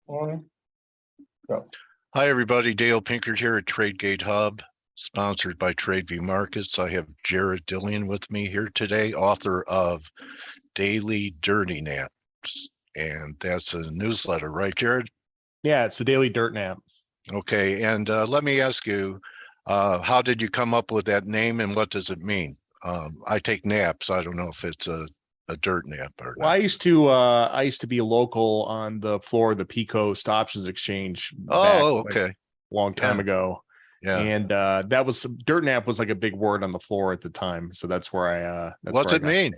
One, go. Hi, everybody. Dale Pinkert here at TradeGate Hub, sponsored by TradeView Markets. I have Jared Dillian with me here today, author of Daily Dirty Naps. And that's a newsletter, right, Jared? Yeah, it's the Daily Dirt Nap. Okay. And let me ask you, how did you come up with that name and what does it mean? I take naps. I don't know if it's a dirt nap or Well, not. I used to be local on the floor of the P-Coast Options Exchange back Okay. a long time ago. Yeah. And that was dirt nap was like a big word on the floor at the time. So that's where I What's it mean?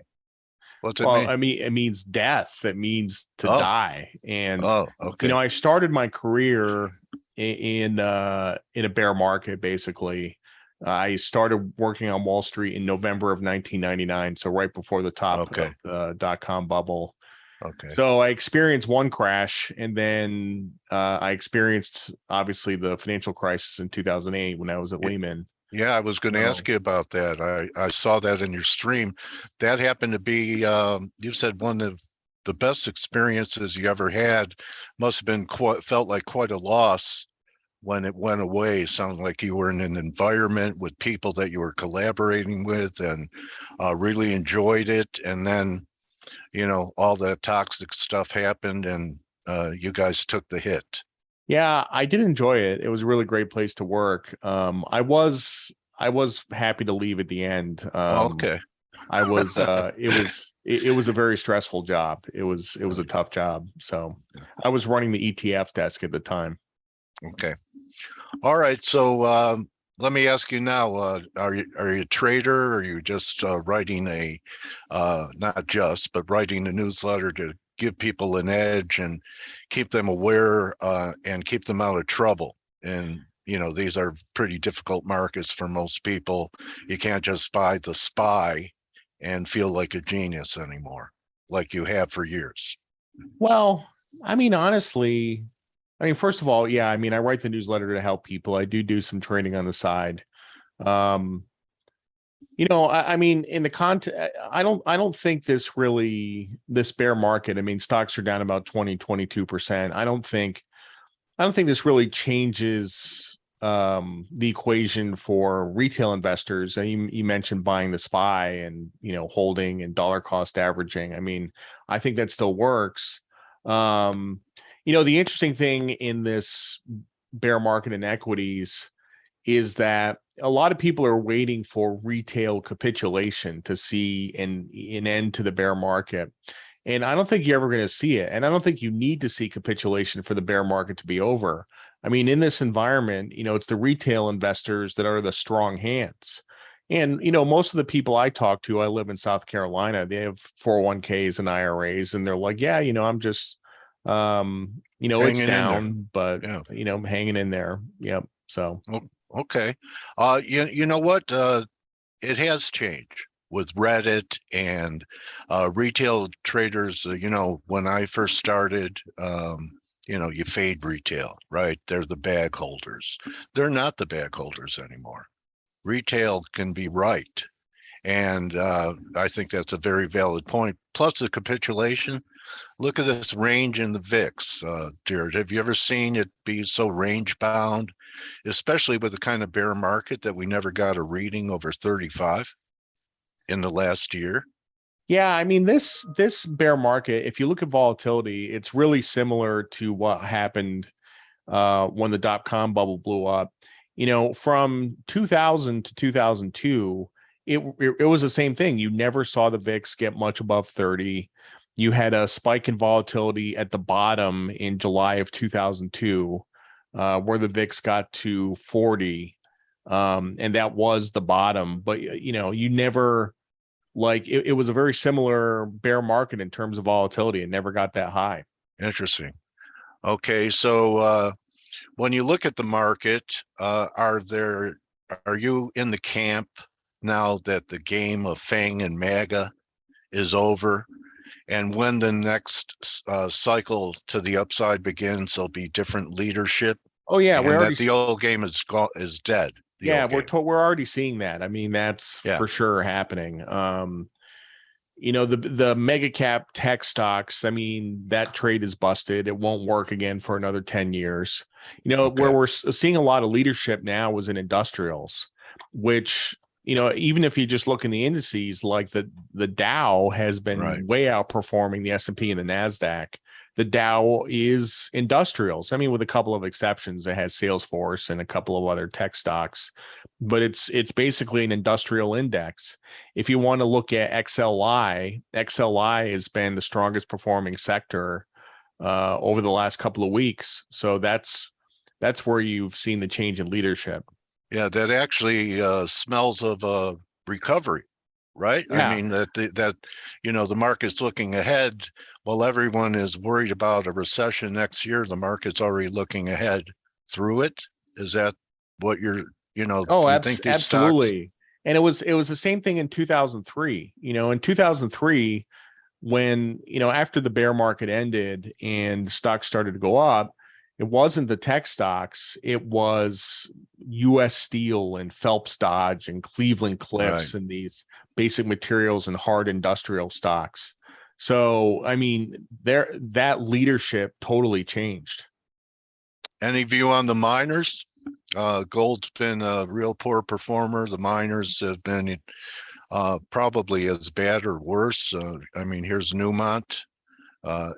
What's it mean? I mean, it means death. It means to die. And okay. I started my career in a bear market, basically. I started working on Wall Street in November of 1999, so right before the top of the dot-com bubble. Okay. So I experienced one crash, and then I experienced, obviously, the financial crisis in 2008 when I was at Lehman. Yeah, I was going to ask you about that. I saw that in your stream. That happened to be, you said one of the best experiences you ever had. Must have been felt like quite a loss when it went away. Sounded like you were in an environment with people that you were collaborating with and really enjoyed it. And then, all that toxic stuff happened and you guys took the hit. Yeah, I did enjoy it. It was a really great place to work. I was happy to leave at the end. Okay. I was it was a very stressful job. It was a tough job. So I was running the ETF desk at the time. Okay. All right. So let me ask you now, are you a trader, or are you just writing but writing a newsletter to give people an edge and keep them aware and keep them out of trouble? And, these are pretty difficult markets for most people. You can't just buy the SPY and feel like a genius anymore, like you have for years. Well, I mean, honestly, first of all, yeah, I write the newsletter to help people. I do some trading on the side. In the content, I don't think this bear market, stocks are down about 22%. I don't think this really changes the equation for retail investors. You mentioned buying the SPY and, holding and dollar cost averaging. I think that still works. The interesting thing in this bear market in equities is that a lot of people are waiting for retail capitulation to see an end to the bear market. And I don't think you're ever going to see it. And I don't think you need to see capitulation for the bear market to be over. In this environment, it's the retail investors that are the strong hands. And, most of the people I talk to, I live in South Carolina, they have 401ks and IRAs, and they're like, yeah, I'm just, it's down, but, hanging in there. Yep. So. Okay. You know what? It has changed with Reddit and retail traders. When I first started, you fade retail, right? They're the bag holders. They're not the bag holders anymore. Retail can be right. And I think that's a very valid point. Plus the capitulation. Look at this range in the VIX, Jared. Have you ever seen it be so range bound, especially with the kind of bear market that we never got a reading over 35 in the last year? Yeah, this bear market, if you look at volatility, it's really similar to what happened when the dot-com bubble blew up. From 2000 to 2002, it was the same thing. You never saw the VIX get much above 30. You had a spike in volatility at the bottom in July of 2002, where the VIX got to 40, and that was the bottom. But you never it was a very similar bear market in terms of volatility. It never got that high. Interesting. Okay, so when you look at the market, are you in the camp now that the game of Fang and MAGA is over? And when the next cycle to the upside begins, there'll be different leadership. Oh yeah, the old game is dead. We're already seeing that. That's for sure happening. the mega cap tech stocks, I mean, that trade is busted. It won't work again for another 10 years. Where Okay. we're seeing a lot of leadership now was in industrials, which, even if you just look in the indices, like the Dow has Right. been way outperforming the S&P and the NASDAQ. The Dow is industrials. I mean, with a couple of exceptions, it has Salesforce and a couple of other tech stocks, but it's basically an industrial index. If you want to look at XLI has been the strongest performing sector over the last couple of weeks. So that's where you've seen the change in leadership. Yeah, that actually smells of a recovery, right? I Yeah. mean that the market's looking ahead while everyone is worried about a recession next year. The market's already looking ahead through it. Is that what Oh, you think these stocks? absolutely. And it was the same thing in 2003. In 2003, when, after the bear market ended and stocks started to go up, it wasn't the tech stocks, it was US Steel and Phelps Dodge and Cleveland Right. Cliffs and these basic materials and hard industrial stocks. So, I mean, that leadership totally changed. Any view on the miners? Gold's been a real poor performer. The miners have been probably as bad or worse. I mean, here's Newmont.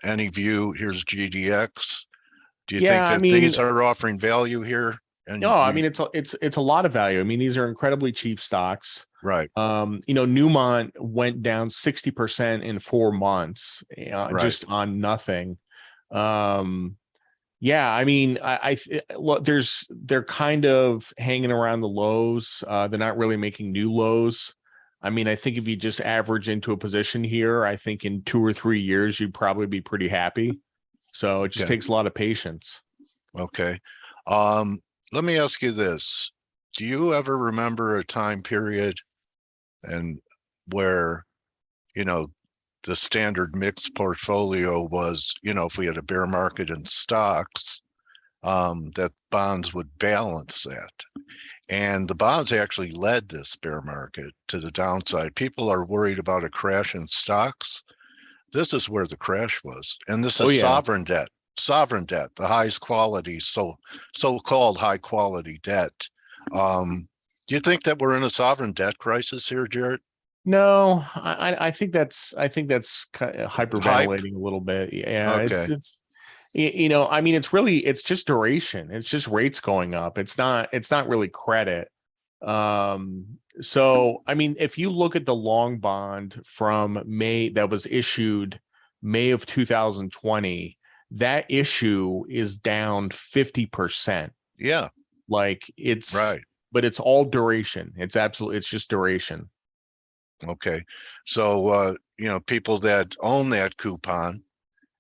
Any view? Here's GDX. Do you think Yeah, I that mean, these are offering value here? no, I mean it's a lot of value. I mean, these are incredibly cheap stocks. Right, Newmont went down 60% in 4 months, right. just on nothing. Yeah, I mean, look, they're kind of hanging around the lows. They're not really making new lows. I mean, I think if you just average into a position here, I think in 2 or 3 years, you'd probably be pretty happy. So it just Okay, takes a lot of patience. okay. Um, Let me ask you this. Do you ever remember a time period and where, you know, the standard mixed portfolio was, if we had a bear market in stocks, that bonds would balance that. And the bonds actually led this bear market to the downside. People are worried about a crash in stocks. This is where the crash was. And this Oh is yeah. sovereign debt, the highest quality, so-called high quality debt. Do you think that we're in a sovereign debt crisis here, Jared? No, I think that's kind of Hype? hyperventilating a little bit. Yeah, Okay. I mean, it's just duration. It's just rates going up. It's not really credit. So I mean, if you look at the long bond from May that was issued May of 2020, that issue is down 50%. Yeah, Like right. but it's all duration. It's just duration. Okay. So, people that own that coupon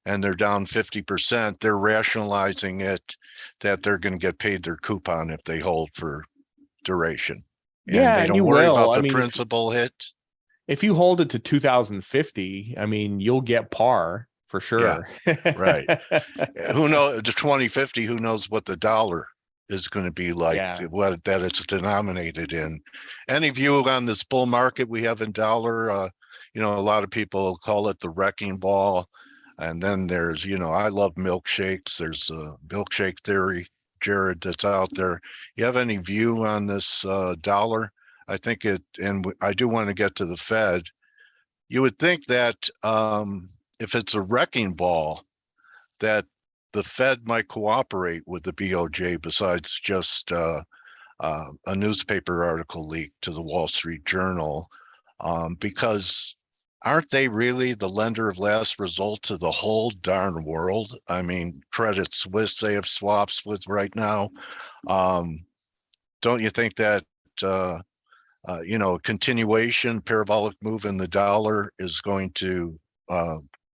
and they're down 50%, they're rationalizing it that they're going to get paid their coupon if they hold for duration. And Yeah, they and don't you worry will. about I the mean, principal hit. if you hold it to 2050, I mean, you'll get par for Yeah, sure. right. Who knows, the 2050, who knows what the dollar is going to be like, Yeah. what that it's denominated in. Any view on this bull market we have in dollar? A lot of people call it the wrecking ball. And then there's, I love milkshakes. There's a milkshake theory, Jared, that's out there. You have any view on this dollar? I think I do want to get to the Fed. You would think that if it's a wrecking ball, that the Fed might cooperate with the BOJ besides just a newspaper article leaked to the Wall Street Journal, because aren't they really the lender of last resort to the whole darn world? I mean, Credit Suisse, they have swaps with right now. Don't you think that, continuation, parabolic move in the dollar is going to,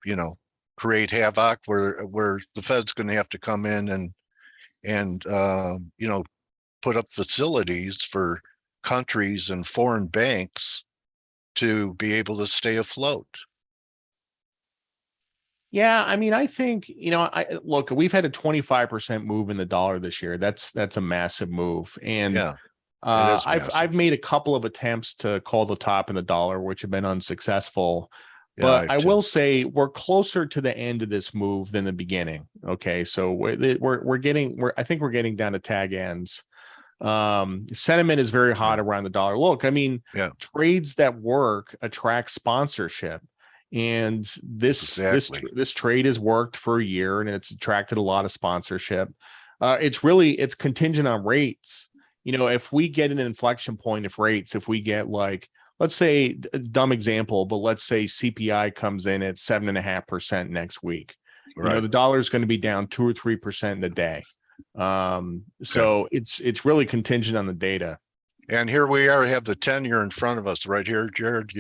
you know, create havoc where the Fed's going to have to come in and put up facilities for countries and foreign banks to be able to stay afloat. Yeah, I mean, I think, I look, we've had a 25% move in the dollar this year. That's a massive move. And Yeah, it is I've massive. made a couple of attempts to call the top in the dollar, which have been unsuccessful. Yeah, I But have I too. will say we're closer to the end of this move than the beginning. Okay, so I think we're getting down to tag ends. Sentiment is very hot Yeah. around the dollar. Look, I mean, Yeah, trades that work attract sponsorship, and exactly. this trade has worked for a year and it's attracted a lot of sponsorship. It's contingent on rates. You know, if we get an inflection point of rates, if we get like, let's say a dumb example, but let's say CPI comes in at 7.5% next week. You know, Right. the dollar is going to be down 2 or 3% in a day. Okay. So it's really contingent on the data. And here we are, have the 10-year in front of us right here, Jared.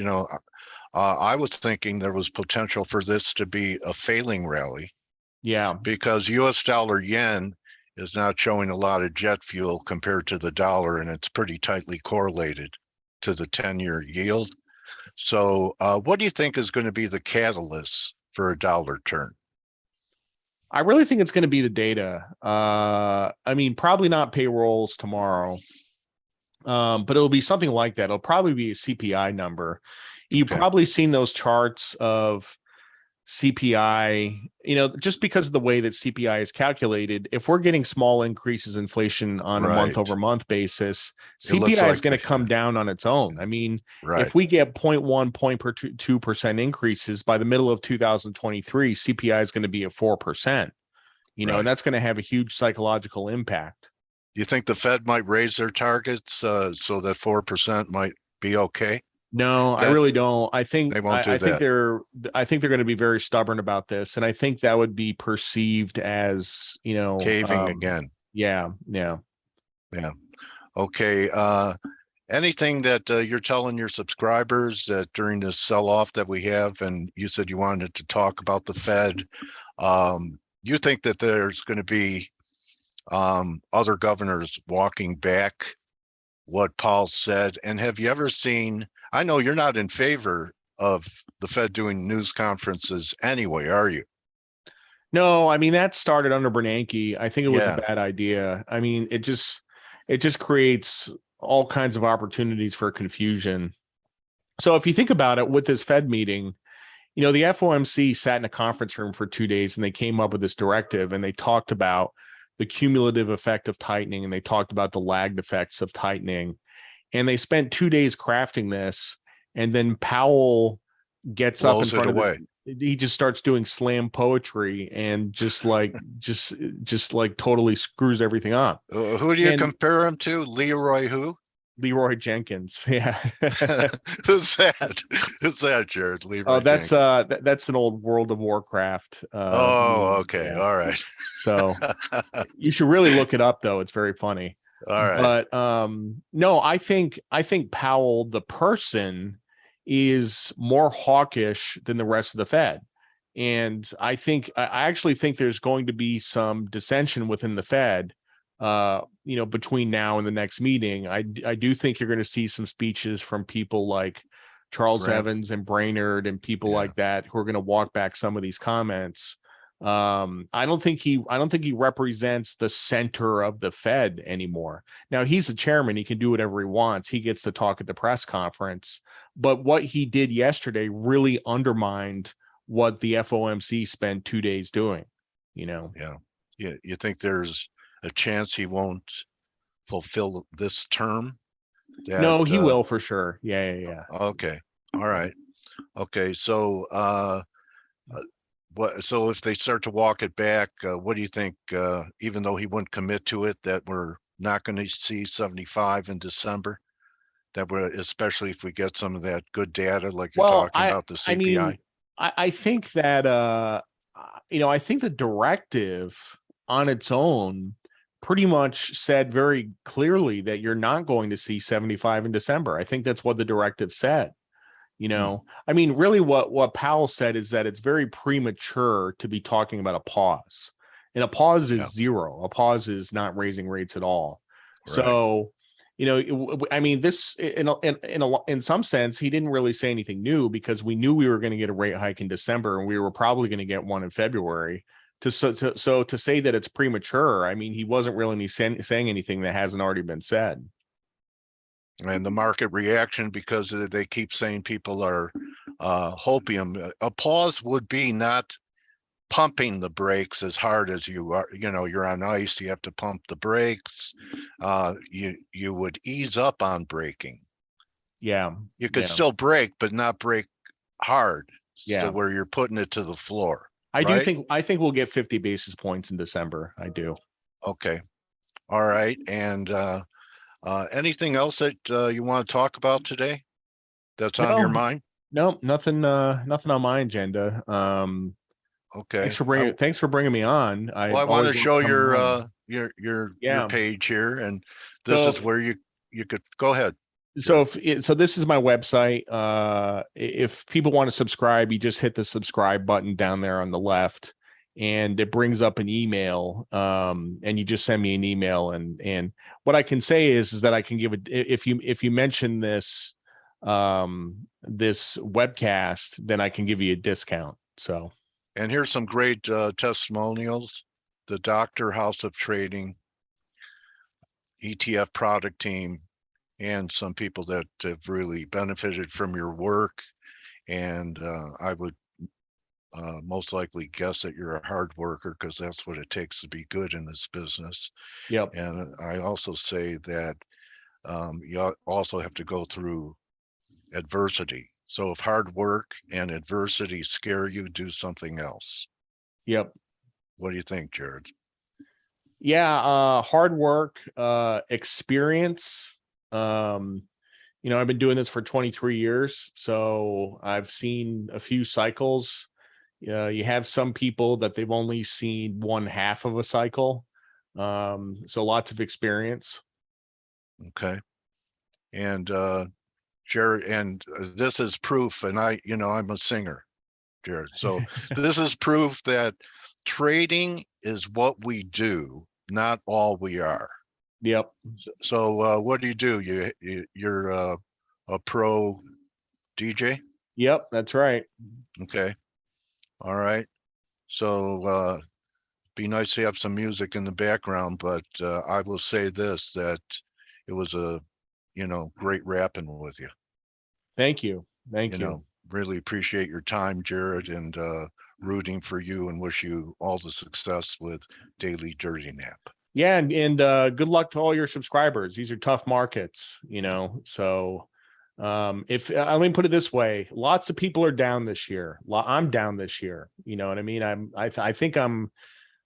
I was thinking there was potential for this to be a failing rally Yeah. because US dollar yen is not showing a lot of jet fuel compared to the dollar, and it's pretty tightly correlated to the 10-year yield. So what do you think is going to be the catalyst for a dollar turn? I really think it's going to be the data. I mean, probably not payrolls tomorrow. But it'll be something like that. It'll probably be a CPI number. You've Okay. probably seen those charts of CPI, you know, just because of the way that CPI is calculated. If we're getting small increases in inflation on a month Right. over month basis, It looks CPI is like going to come down on its own. I mean, right. if we get 0.1 point per 2% increases by the middle of 2023, CPI is going to be at 4%, you know, and Right. that's going to have a huge psychological impact. You think the Fed might raise their targets so that 4% might be okay? No, I That really don't. I think they won't do that. I think they're going to be very stubborn about this, and I think that would be perceived as, you know, Caving again. yeah. Yeah. Okay. Anything that you're telling your subscribers that during this sell-off that we have, and you said you wanted to talk about the Fed, you think that there's going to be other governors walking back what Powell said? And have you ever seen, I know you're not in favor of the Fed doing news conferences anyway, are you? No, I mean that started under Bernanke. I think it was a Yeah, bad idea. I mean, it just creates all kinds of opportunities for confusion. So if you think about it, with this Fed meeting, you know, the FOMC sat in a conference room for 2 days and they came up with this directive and they talked about the cumulative effect of tightening and they talked about the lagged effects of tightening. And they spent 2 days crafting this. And then Powell gets up in blows it front of away. he just starts doing slam poetry and just like totally screws everything up. Who do you And compare him to? Leroy who? Leroy Jenkins. Yeah. Who's that? Who's that, Jared? Oh, Leroy Jenkins. that's an old World of Warcraft Oh, meme. okay. Yeah. All right. So you should really look it up though. It's very funny. All right. But no, I think Powell, the person, is more hawkish than the rest of the Fed. And I actually think there's going to be some dissension within the Fed, you know, between now and the next meeting. I do think you're going to see some speeches from people like Charles Graham. Evans and Brainerd and people Yeah. like that who are going to walk back some of these comments. I don't think he represents the center of the Fed anymore. Now he's the chairman, he can do whatever he wants. He gets to talk at the press conference, but what he did yesterday really undermined what the FOMC spent 2 days doing, you know. Yeah. Yeah. You think there's a chance he won't fulfill this term? That No, he will for sure. Yeah. okay. All right. Okay. So what, so if they start to walk it back, what do you think, even though he wouldn't commit to it, that we're not going to see 75 in December? That we're, especially if we get some of that good data like you're Well, talking about, the I CPI? mean, I think that you know, I think the directive on its own pretty much said very clearly that you're not going to see 75 in December. I think that's what the directive said. You Hmm. know, I mean, really what Powell said is that it's very premature to be talking about a pause. And a pause Yeah. is zero. A pause is not raising rates at all. Right. So, you know, I mean, this in some sense, he didn't really say anything new because we knew we were going to get a rate hike in December and we were probably going to get one in February. So to say that it's premature, I mean, he wasn't really saying anything that hasn't already been said. And the market reaction, because they keep saying people are hopium. A pause would be not pumping the brakes as hard as you are. You know, you're on ice, you have to pump the brakes. You would ease up on braking. Yeah. You could Yeah. still brake, but not brake hard, so Yeah. where you're putting it to the floor. I do right? think we'll get 50 basis points in December. I do. Okay. All right. And anything else that you want to talk about today that's on your No, mind? no, nothing on my agenda. Okay. Thanks for bringing me on. I Well, I want to always love show coming on. your Yeah. page here, and this So is where you could go ahead. so Jared. so this is my website. If people want to subscribe, you just hit the subscribe button down there on the left, and it brings up an email. And you just send me an email, and what I can say is that I can give it if you mention this this webcast, then I can give you a discount. So And here's some great testimonials. The Doctor House of Trading, ETF product team, and some people that have really benefited from your work. And I would most likely guess that you're a hard worker, because that's what it takes to be good in this business. yep. And I also say that you also have to go through adversity. So if hard work and adversity scare you, do something else. Yep. What do you think, Jared? Yeah, hard work, experience. I've been doing this for 23 years, so I've seen a few cycles. You have some people that they've only seen one half of a cycle. So lots of experience. Okay. And Jared, and this is proof, and I'm a singer, Jared. So this is proof that trading is what we do, not all we are. Yep. So what do? You're a pro DJ? Yep, that's right. Okay. All right. So be nice to have some music in the background, but I will say this, that it was great rapping with you. Thank you. Thank You you. know, really appreciate your time, Jared, and rooting for you, and wish you all the success with Daily Dirty Nap. Yeah, and good luck to all your subscribers. These are tough markets, so if let me put it this way, lots of people are down this year. I'm down this year, you know what I mean? I think I'm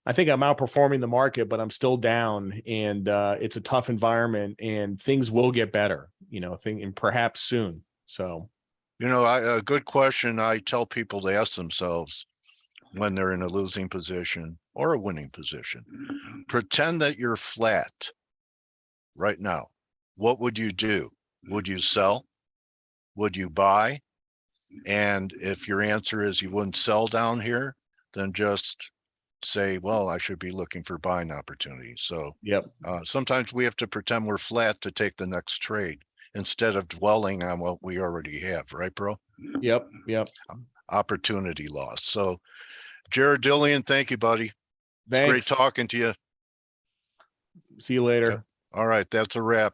outperforming the market, but I'm still down, and it's a tough environment, and things will get better, and perhaps soon. So A good question I tell people to ask themselves when they're in a losing position or a winning position: pretend that you're flat right now. What would you do? Would you sell? Would you buy? And if your answer is you wouldn't sell down here, then just say, well, I should be looking for buying opportunities. So yep. sometimes we have to pretend we're flat to take the next trade, instead of dwelling on what we already have, right, bro? Yep. Opportunity loss. So Jared Dillian, thank you, buddy. It's great Thanks. talking to you. See you later. All right, that's a wrap.